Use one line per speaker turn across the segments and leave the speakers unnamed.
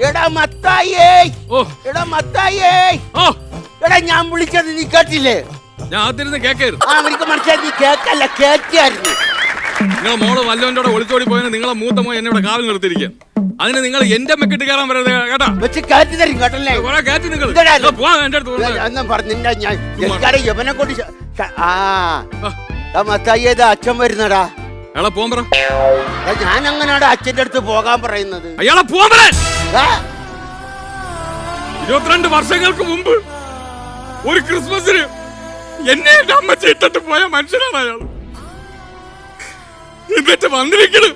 എടാ മത്തായിയേ, എടാ മത്തായിയേ, എടാ ഞാൻ വിളിച്ചത് നീ കേട്ടില്ലേ?
ഞാൻ ആദ്യം കേക്കായിരുന്നു.
അവർക്ക് മനസ്സിലായി, നീ കേക്കല്ല കേട്ടായിരുന്നു.
നിങ്ങളെ മോള് വല്ലവന്റെ ഒളിച്ചോടി പോയതിന് നിങ്ങളെ മൂത്ത മോൻ എന്നെ ഇവിടെ കാവൽ നിർത്തിയിരിക്കുക. അതിന് നിങ്ങൾ എന്റെ മെക്കിട്ട് കയറാൻ വരരുത് കേട്ടാ.
വെച്ച് കയറ്റി തരും കേട്ടല്ലേ?
കയറ്റി നിങ്ങൾ
യവനെ കൊണ്ട് മത്തായിയത് അച്ഛൻ വരുന്നടാ.
അയാളെ പോകാൻ പറ.
ഞാൻ അങ്ങനെയാടാ അച്ഛന്റെ അടുത്ത് പോകാൻ പറയുന്നത്.
അയാളെ പോകാൻ പറ. 22 വർഷങ്ങൾക്ക് മുമ്പ് ഒരു ക്രിസ്മസിന് എന്നെ എന്റെ അമ്മച്ചി ഇട്ടിട്ട് പോയ മനുഷ്യനാണ് അയാൾ. എന്നിട്ട് വന്നിരിക്കണ്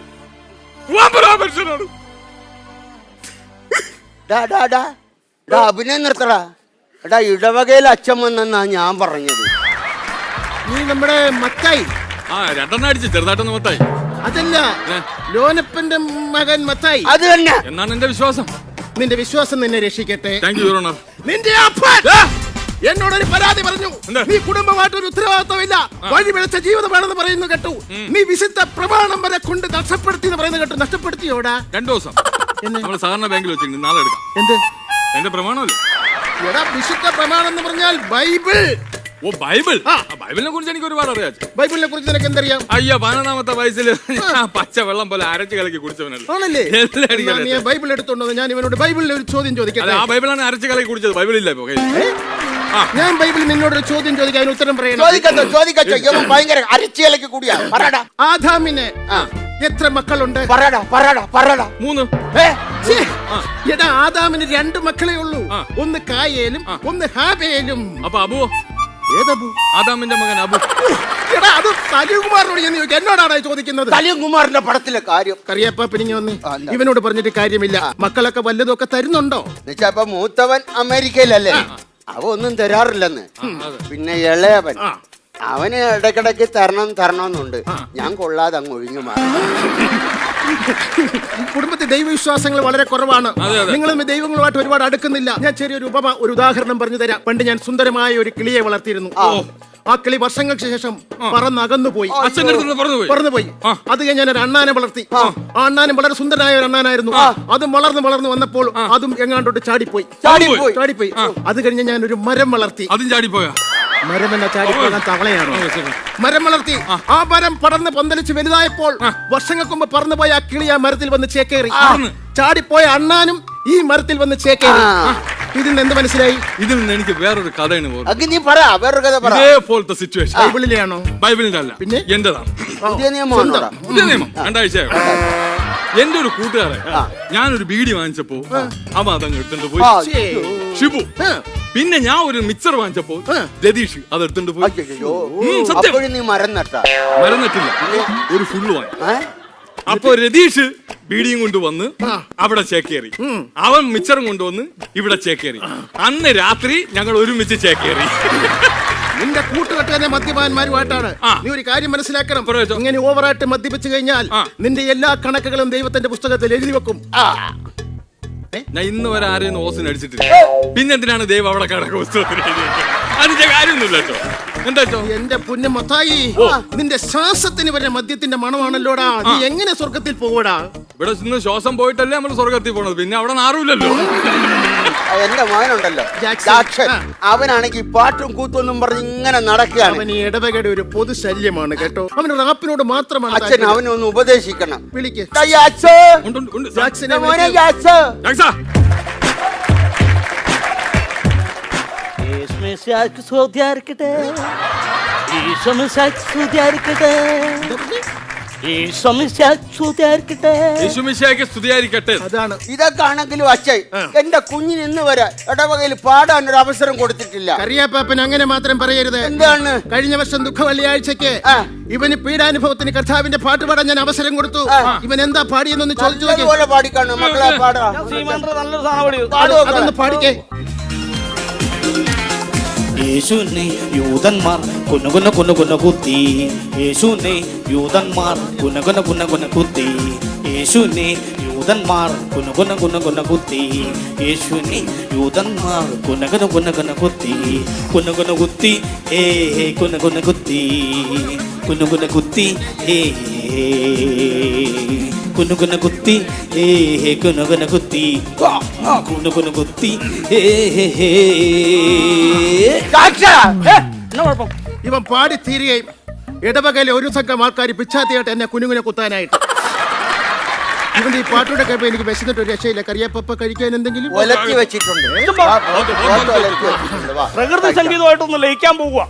പോകാൻ പറ മനുഷ്യനാണ്.
അഭിനയം നിർത്തടാ. എടാ ഇടവകയിൽ അച്ഛൻ വന്നെന്നാ ഞാൻ പറഞ്ഞത്.
നീ നമ്മുടെ മത്തായി.
രണ്ടെണ്ണം അടിച്ച് ചെറുതായിട്ടൊന്ന് മത്തായി.
അതല്ല, ലോനപ്പന്റെ മകൻ മത്തായി.
അത് തന്നെ
എന്നാണ് എന്റെ വിശ്വാസം.
നിന്റെ വിശ്വാസം നിന്നെ രക്ഷിക്കട്ടെ. നിന്റെ അപ്പൻ എന്നോടൊരു പരാതി പറഞ്ഞു. നീ കുടുംബമായിട്ടൊരു ഉത്തരവാദിത്വമില്ല, വഴിപിഴച്ച ജീവിതമാണെന്ന് പറയുന്നു കേട്ടു. നീ വിശുദ്ധ പ്രമാണം വരെ കൊണ്ട് നഷ്ടപ്പെടുത്തി എന്ന് പറയുന്നത് കേട്ടു. നഷ്ടപ്പെടുത്തിയോടാ?
2 ദിവസം നമ്മൾ സാധാരണ ബാങ്കിൽ വെച്ചിട്ടുണ്ട്. നാളെ എടുക്കാം.
എന്ത്
എന്റെ പ്രമാണമല്ലേ?
എടാ വിശുദ്ധ പ്രമാണം എന്ന് പറഞ്ഞാൽ ബൈബിൾ.
ഓ ബൈബിൾ. ബൈബിളിനെ കുറിച്ച് എനിക്ക് ഒരുപാട് അറിയാം.
ബൈബിളിനെ കുറിച്ച് നിനക്ക് എന്തറിയാം?
അയ്യോ 15-ാമത്തെ വയസ്സിൽ പച്ച വെള്ളം പോലെ അരച്ച് കലക്കി കുടിച്ചവനല്ലേ.
ആണല്ലേ? ബൈബിൾ എടുത്തോണ്ടോ? ഞാൻ ഇവനോട് ബൈബിളിൽ ഒരു ചോദ്യം ചോദിക്കാം.
ആ ബൈബിളാണ് അരച്ച് കലക്കി കുടിച്ചത്. ബൈബിളില്ല.
ഞാൻ ബൈബിളിൽ നിന്നോടൊരു ചോദ്യം ചോദിക്കാൻ, അതിന് ഉത്തരം പറയണം. ആദാമിന് എത്ര മക്കളുണ്ട്?
3.
എടാ ആദാമിന് 2 മക്കളേ ഉള്ളൂ. ഒന്ന് കായേലും ഒന്ന് ഹാബേലും.
അപ്പൊ അബുവോ?
ഏതബു?
ആദാമിന്റെ മകൻ അബു.
എടാ അത് സലീംകുമാറിനോട് ഞാൻ ചോദിക്കാം. എന്നോടാണ് ചോദിക്കുന്നത്.
സലീംകുമാറിന്റെ പടത്തിലെ കാര്യം
കറിയപ്പ പിരിഞ്ഞു വന്ന് ഇവനോട് പറഞ്ഞിട്ട് കാര്യമില്ല. മക്കളൊക്കെ വല്ലതൊക്കെ തരുന്നുണ്ടോ?
ഇപ്പൊ മൂത്തവൻ അമേരിക്കയിലല്ലേ, അവ ഒന്നും തരാറില്ലെന്ന്. പിന്നെ ഇളയവൻ അവന് ഇടക്കിടക്ക് തരണമെന്നുണ്ട്. ഞാൻ കൊള്ളാതെ അങ്ങ് ഒഴിഞ്ഞു മാറി.
കുടുംബത്തിൽ ദൈവവിശ്വാസങ്ങൾ വളരെ കുറവാണ്. നിങ്ങളും ദൈവങ്ങളുമായിട്ട് ഒരുപാട് അടുക്കുന്നില്ല. ഞാൻ ചെറിയൊരു ഒരു ഉദാഹരണം പറഞ്ഞു തരാം. പണ്ട് ഞാൻ സുന്ദരമായ ഒരു കിളിയെ വളർത്തിയിരുന്നു. ആ കിളി വർഷങ്ങൾക്ക് ശേഷം പറന്നകന്നുപോയി. പറന്നുപോയി. അത് കഴിഞ്ഞ് ഞാൻ ഒരു അണ്ണാനെ വളർത്തി. ആ അണ്ണാനും വളരെ സുന്ദരനായ ഒരു അണ്ണാനായിരുന്നു. അതും വളർന്ന് വന്നപ്പോൾ അതും എങ്ങാണ്ടോട്ട് ചാടിപ്പോയി. അത് കഴിഞ്ഞ് ഞാൻ ഒരു മരം വളർത്തി.
അതും ചാടിപ്പോയാ?
മരം എന്ന ചാടിപ്പോകാൻ തവളയാണോ? മരം വളർത്തി. ആ മരം പടർന്ന് പന്തലിച്ച് വലുതായപ്പോൾ വർഷങ്ങൾക്ക് മുമ്പ് പറന്നുപോയ ആ കിളി ആ മരത്തിൽ വന്ന് ചേക്കേറി. ചാടിപ്പോയ അണ്ണാനും ഈ മരത്തിൽ വന്ന് ചേക്കേറി. ഇതിൽ നിന്ന് എന്ത് മനസ്സിലായി?
ഇതിൽ നിന്ന് എനിക്ക് വേറൊരു കഥയാണ്.
ഇതേപോലത്തെ
സിറ്റുവേഷൻ
ബൈബിളിലെയാണോ?
ബൈബിളിലല്ല, പിന്നെ എന്റേതാണ്. പുതിയ നിയമം 2 ആഴ്ചയായി. എന്റെ ഒരു കൂട്ടുകാരൻ ഞാനൊരു ബീഡി വാങ്ങിച്ചപ്പോ അവ അതങ്ങ് എടുത്തോണ്ട് പോയി. ഷിബു. പിന്നെ ഞാൻ ഒരു മിക്സർ വാങ്ങിച്ചപ്പോ രതീഷ് അത് എടുത്തോണ്ട് പോയി.
മരം
നട്ടില്ല, ഒരു ഫുള്ള് വാങ്ങി. അപ്പൊ രതീഷ് ബീഡിയും കൊണ്ടുവന്ന് അവിടെ ചേക്കേറി. അവൻ മിച്ചറും കൊണ്ടുവന്ന് ഇവിടെ ചേക്കേറി. അന്ന് രാത്രി ഞങ്ങൾ ഒരുമിച്ച് ചേക്കേറി.
നിന്റെ കൂട്ടുകെട്ടുകാരെ മദ്യപാന്മാരുമായിട്ടാണ്. നീ ഒരു കാര്യം മനസ്സിലാക്കണം. ഇങ്ങനെ ഓവറായിട്ട് മദ്യപിച്ചു കഴിഞ്ഞാൽ നിന്റെ എല്ലാ കണക്കുകളും ദൈവത്തിന്റെ പുസ്തകത്തിൽ എഴുതി വെക്കും.
ഞാൻ ഇന്ന് വരെ ആരെയും ഓസിന് അടിച്ചിട്ടില്ല. പിന്നെന്തിനാണ് ദൈവം അവിടെ കണക്ക് പുസ്തകത്തിന് അതിന്റെ കാര്യമൊന്നുമില്ല കേട്ടോ. എന്താ
എന്റെ പുണ്യ മത്തായി, നിന്റെ ശ്വാസത്തിന് വരെ മദ്യത്തിന്റെ മണമാണല്ലോടാ. നീ എങ്ങനെ സ്വർഗത്തിൽ പോവടാ?
ഇവിടെ നിന്ന് ശ്വാസം പോയിട്ടല്ലേ നമ്മൾ സ്വർഗത്തിൽ പോണത്. പിന്നെ അവിടെ ആരുമില്ലല്ലോ.
എന്റെ മകനുണ്ടല്ലോ ജാക്സൺ, അവനാണെങ്കിൽ പാട്ടും കൂത്തൊന്നും പറഞ്ഞ് ഇങ്ങനെ നടക്കുകയാണ്.
അവൻ ഈ ഇടവകയുടെ ഒരു പൊതു ശല്യമാണ് കേട്ടോ. അവന് റാപ്പിനോട് മാത്രമാണ്.
അച്ഛൻ അവനൊന്ന് ഉപദേശിക്കണം.
വിളിക്ക്.
അതാണ്. ഇതൊക്കെ ആണെങ്കിലും അച്ഛൻ എന്റെ കുഞ്ഞിന് ഇന്ന് വരെ ഇടവകയിൽ പാടാൻ ഒരു അവസരം കൊടുത്തിട്ടില്ല.
കറിയാപ്പാപ്പൻ അങ്ങനെ മാത്രം പറയരുത്.
എന്താണ്?
കഴിഞ്ഞ വർഷം ദുഃഖ വെള്ളിയാഴ്ചക്ക് ഇവന് പീഡാനുഭവത്തിന് കർത്താവിന്റെ പാട്ട് പാടാൻ ഞാൻ അവസരം കൊടുത്തു. ഇവൻ എന്താ പാടിയെന്നൊന്ന് ചോദിച്ചു.
പാടിക്കാണോ മക്കളെ?
അതൊന്ന് പാടിക്കേ.
യേശുവിനെ യൂതന്മാർ കുന്നുകുന്ന കുത്തി. യേശുവിനെ യൂതന്മാർ കുന്നുകുന്ന കുത്തി. യേശുവിനെ യൂതന്മാർ കുന്നുകുന്ന കുത്തി. യേശുവിനെ യൂതന്മാർ കുന്നുകുന്ന കുത്തി. കുത്തി. കുന്നുകുന്ന കുത്തി. കുത്തി. കുനുകുന കുത്തി കുനുകുന കുത്തി കുനുകുന കുത്തി
എന്നാ കുഴപ്പം? ഇവൻ പാടി തീരുകയും ഇടവകയിലെ ഒരു സംഘം ആൾക്കാർ പിച്ചാത്തിയായിട്ട് എന്നെ കുനുകുനെ കുത്താനായിട്ട്. ഇവന്റെ ഈ പാട്ടോടെ കേൾപ്പോ എനിക്ക് വിശന്നിട്ട് ഒരു രക്ഷയില്ല. കറിയപ്പ കഴിക്കാൻ എന്തെങ്കിലും
ഒലത്തി വെച്ചിട്ടുണ്ട്.
പ്രകൃതി സംഗീതമായിട്ടൊന്ന് ലയിക്കാൻ പോകുക.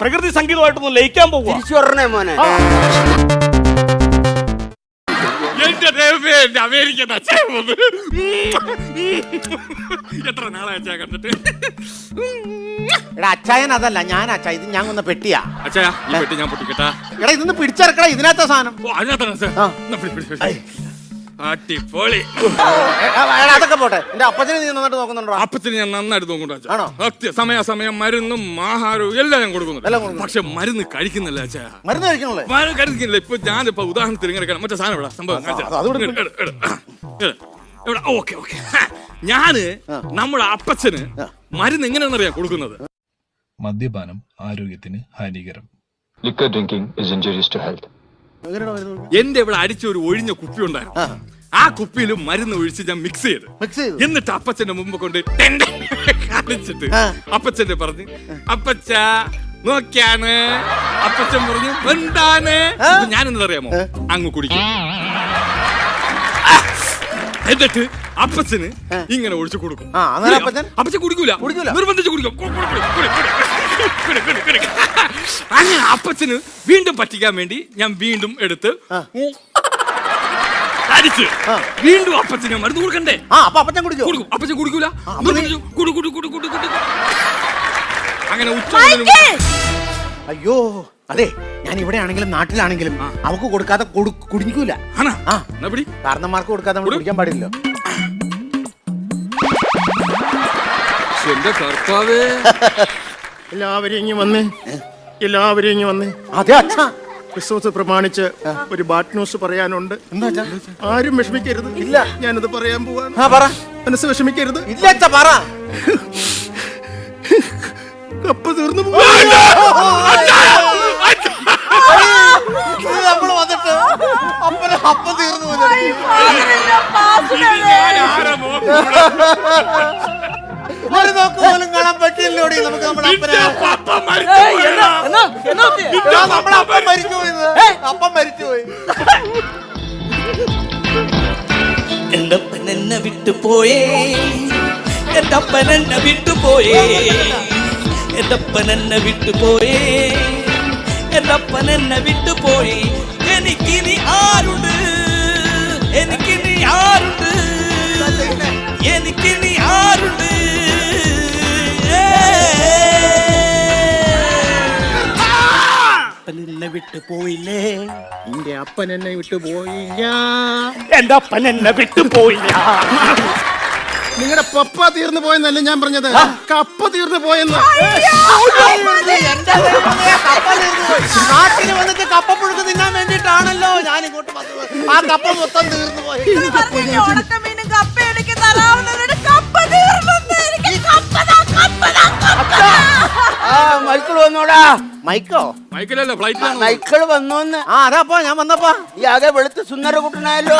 പ്രകൃതി സംഗീതമായിട്ടൊന്ന് ലയിക്കാൻ പോകുക.
തിരിച്ചു പറഞ്ഞേ മോനെ.
എന്റെ ദൈവമേ, എന്റെ അമേരിക്കൻ അച്ഛൻ വന്നു. എത്ര നാളെ അച്ഛാ കണ്ടിട്ട്.
എടാ അച്ചായൻ അതല്ല, ഞാൻ അച്ചായ. ഇത് ഞാൻ കൊന്ന പെട്ടിയാ.
അച്ഛാ, ഈ പെട്ടി ഞാൻ പൊട്ടിക്കട്ടാ.
എടാ ഇതൊന്ന് പിടിച്ചെടുക്കടാ, ഇതിനകത്ത സാധനം.
ഓ, അതിനകത്താണ് അച്ഛാ. എന്നാ പിടി, പിടി, പിടി. അടിപൊളി.
അതൊക്കെ പോട്ടെ. എന്റെ അപ്പച്ചനെ നീ നന്നായിട്ട് നോക്കുന്നുണ്ടോ?
അപ്പത്തിന് ഞാൻ നന്നായിട്ട് നോക്കുന്നുണ്ട് അച്ഛാ.
ആണോ?
സമയാസമയം മരുന്നും ആഹാരവും എല്ലാം ഞാൻ കൊടുക്കുന്നുണ്ട്. പക്ഷെ മരുന്ന് കഴിക്കുന്നില്ല അച്ഛാ.
മരുന്ന് കഴിക്കണല്ലേ?
മരുന്ന് കഴിക്കുന്നില്ല. ഇപ്പൊ ഞാനിപ്പോ ഉദാഹരണത്തിന് ഇങ്ങനെ മറ്റേ സാധനം ഇവിടെ സംഭവം ഓക്കെ ഓക്കെ. ഞാന് നമ്മുടെ അപ്പച്ചന് മരുന്ന് എങ്ങനെയാണെന്നറിയാം കൊടുക്കുന്നത്.
മദ്യപാനം ആരോഗ്യത്തിന് ഹാനികരം.
Liquor drinking is injurious to health.
എന്റെ ഇവിടെ അടിച്ച ഒരു ഒഴിഞ്ഞ കുപ്പി ഉണ്ടായിരുന്നു. ആ കുപ്പിയിൽ മരുന്ന് ഒഴിച്ച് ഞാൻ മിക്സ് ചെയ്ത് എന്നിട്ട് അപ്പച്ചന്റെ മുമ്പ് കൊണ്ട് കാണിച്ചിട്ട് അപ്പച്ചന്റെ പറഞ്ഞു, അപ്പച്ച നോക്കിയാണ്. അപ്പച്ചൻ പറഞ്ഞു എന്താണ്? ഞാനെന്താ അറിയാമോ, അങ്ങ് കുടിക്കും. എന്നിട്ട് അപ്പച്ചന് ഇങ്ങനെ ഒഴിച്ചു കൊടുക്കും. അപ്പച്ചൻ കുടിക്കൂല, നിർബന്ധിച്ച് കുടിക്കും. അങ്ങനെ അപ്പച്ചന് വീണ്ടും പറ്റിക്കാൻ വേണ്ടി ഞാൻ വീണ്ടും എടുത്ത് അടിച്ച് വീണ്ടും അപ്പച്ചന് മരുന്ന് കൊടുക്കണ്ടേ?
അപ്പച്ചൻ
കൊടുക്കും. അപ്പച്ചൻ കുടിക്കൂല, അങ്ങനെ ഉച്ച.
അയ്യോ അതെ, ഞാൻ ഇവിടെ ആണെങ്കിലും നാട്ടിലാണെങ്കിലും അവക്ക് കൊടുക്കാതെ കുടിക്കൂല. കാരണന്മാർക്ക് കൊടുക്കാതെ നമ്മൾ കുടിക്കാൻ പാടില്ല.
എന്റെ കർത്താവേ.
എല്ലാവരും ഇങ്ങ് വന്നേ, എല്ലാവരും ഇങ്ങ് വന്നേ.
അതെ അച്ഛാ,
ക്രിസ്മസ് പ്രമാണിച്ച് ഒരു ബാഡ് ന്യൂസ് പറയാനുണ്ട്. ആരും വിഷമിക്കരുത്.
ഇല്ല,
ഞാനത് പറയാൻ പോവാണ്. മനസ്സ് വിഷമിക്കരുത്.
ഇല്ല അച്ഛാ, പറ.
കപ്പ തീർന്നു
നമ്മള് വന്നിട്ട് അപ്പം തീർന്നു. ഒരു നോക്ക് പോലും കാണാൻ പറ്റില്ലോടി നമുക്ക്. നമ്മുടെ അപ്പം മരിച്ചുപോയി. അപ്പം മരിച്ചുപോയി.
എന്റെ അപ്പൻ എന്നെ വിട്ടുപോയേ, എന്റെ അപ്പൻ എന്നെ വിട്ടുപോയേ, എന്റെ അപ്പൻ എന്നെ വിട്ടുപോയേ, എന്റെ അപ്പൻ എന്നെ വിട്ടുപോയി. എനിക്കിനി ആരുണ്ട്, എനിക്കിനി ആരുണ്ട്, എനിക്കിനി ആരുണ്ട്?
എന്നെ വിട്ടു പോയില്ലേ?
എന്റെ അപ്പൻ എന്നെ വിട്ടു പോയില്ല.
എന്റെ അപ്പൻ എന്നെ വിട്ടു പോയില്ല.
നിങ്ങളുടെ പപ്പ തീർന്നു പോയെന്നല്ല ഞാൻ പറഞ്ഞത്, കപ്പ തീർന്നു പോയെന്ന്.
നാട്ടിൽ വന്നിട്ട് കപ്പ പുഴുക്ക് തിന്നാൻ വേണ്ടിട്ടാണല്ലോ ഞാൻ ഇങ്ങോട്ട് വന്നത്. ആ കപ്പ മൊത്തം തീർന്നു പോയി.
മൈക്കിൾ വന്നോടാ.
മൈക്കോ?
മൈക്കിളല്ല, ഫ്ലൈറ്റിലാണ്.
മൈക്കിൾ വന്നോന്ന്.
അതാപ്പോ ഞാൻ വന്നപ്പോ.
ഈ ആകെ വെളുത്ത് സുന്ദര കുട്ടനായല്ലോ.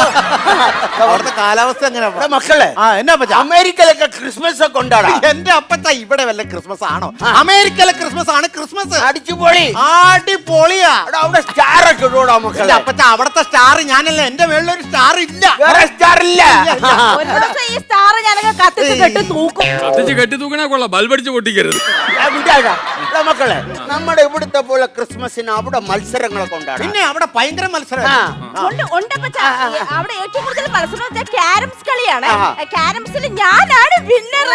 അവിടുത്തെ കാലാവസ്ഥ എങ്ങനെ
മക്കളെ?
എന്നാ പറ്റാ?
അമേരിക്കയിലൊക്കെ ക്രിസ്മസ് ഒക്കെ ഉണ്ടാടാ.
എന്റെ അപ്പച്ച ഇവിടെ വല്ല ക്രിസ്മസ് ആണോ? അമേരിക്കയിലെ ക്രിസ്മസ് ആണ് ക്രിസ്മസ്.
അടിച്ചുപൊളി,
അടിപൊളിയാ.
അവിടെ സ്റ്റാർ ഒക്കെ ഇടൂടാ മക്കളെ.
അപ്പച്ച അവിടത്തെ സ്റ്റാർ ഞാനല്ല. എന്റെ മേളിലൊരു സ്റ്റാർ ഇല്ല.
വേറെ സ്റ്റാർ ഇല്ല.
ഈ സ്റ്റാർ ഞാനൊക്കെ കത്തിച്ച് കെട്ടി തൂക്കും.
കത്തിച്ച് കെട്ടി തൂക്കണേ കൊള്ളാം, ബൾബടിച്ച് പൊട്ടിക്കരുത്.
മക്കളെ, നമ്മുടെ ഇവിടുത്തെ പോലെ ക്രിസ്മസിന് അവിടെ മത്സരങ്ങളൊക്കെ ഉണ്ടാകും.
പിന്നെ അവിടെ ഭയങ്കര മത്സരം.
അവിടെ ഏറ്റവും കൂടുതൽ മത്സരം ക്യാരംസ് കളിയാണ്. ക്യാരംസിൽ ഞാനാണ് വിന്നർ.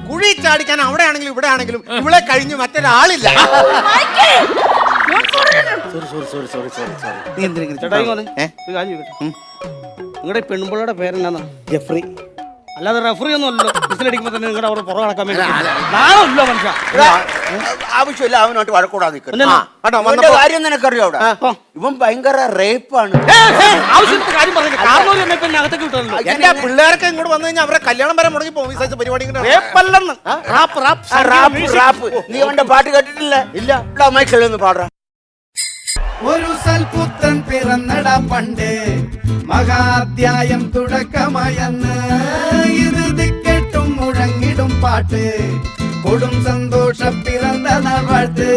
കുഴി ചാടിക്കാൻ അവിടെ ആണെങ്കിലും ഇവിടെ ആണെങ്കിലും ഇവിടെ കഴിഞ്ഞ് മറ്റൊരാളില്ല.
നിങ്ങളുടെ പെൺപിള്ളയുടെ പേരെന്നാ? ജെഫ്രി. അല്ലാതെ റെഫറി ഒന്നും അല്ലല്ലോ. വിസിലടിക്കുമ്പോ തന്നെ നിങ്ങളുടെ അവിടെ പുറകെ നടക്കാൻ വേണ്ടി നാളല്ലോ മനുഷ്യ.
ആവശ്യമില്ല അവനോട്ട് വഴക്കൂടാ നിൽക്കുന്നത്. കാര്യം നിനക്കറിയോ? അവിടെ ഇവൻ ഭയങ്കര റേപ്പാണ്.
ആവശ്യത്തെ കാര്യം പറഞ്ഞു. കാരണവര് എന്നെ പിന്നെ അകത്തേക്ക് വിട്ടല്ലോ.
എന്റെ പിള്ളേരൊക്കെ ഇങ്ങോട്ട് വന്നു കഴിഞ്ഞാൽ അവരെ കല്യാണം വരെ മുടങ്ങി പോകും. ഈ സൈസ് പരിപാടി
നീ അവന്റെ പാട്ട് കേട്ടിട്ടില്ല? ഇല്ല. മൈക്കിൾ ഒന്ന് പാടാ.
ഒരു സൽപുത്രൻ പിറന്നട പണ്ട് മഹാധ്യായം തുടക്കമായെന്ന് ഇത് ദിക്കെട്ടും മുഴങ്ങിടും പാട്ട് കൊടും സന്തോഷ പിറന്ന നാൾ വാഴ്ത്ത്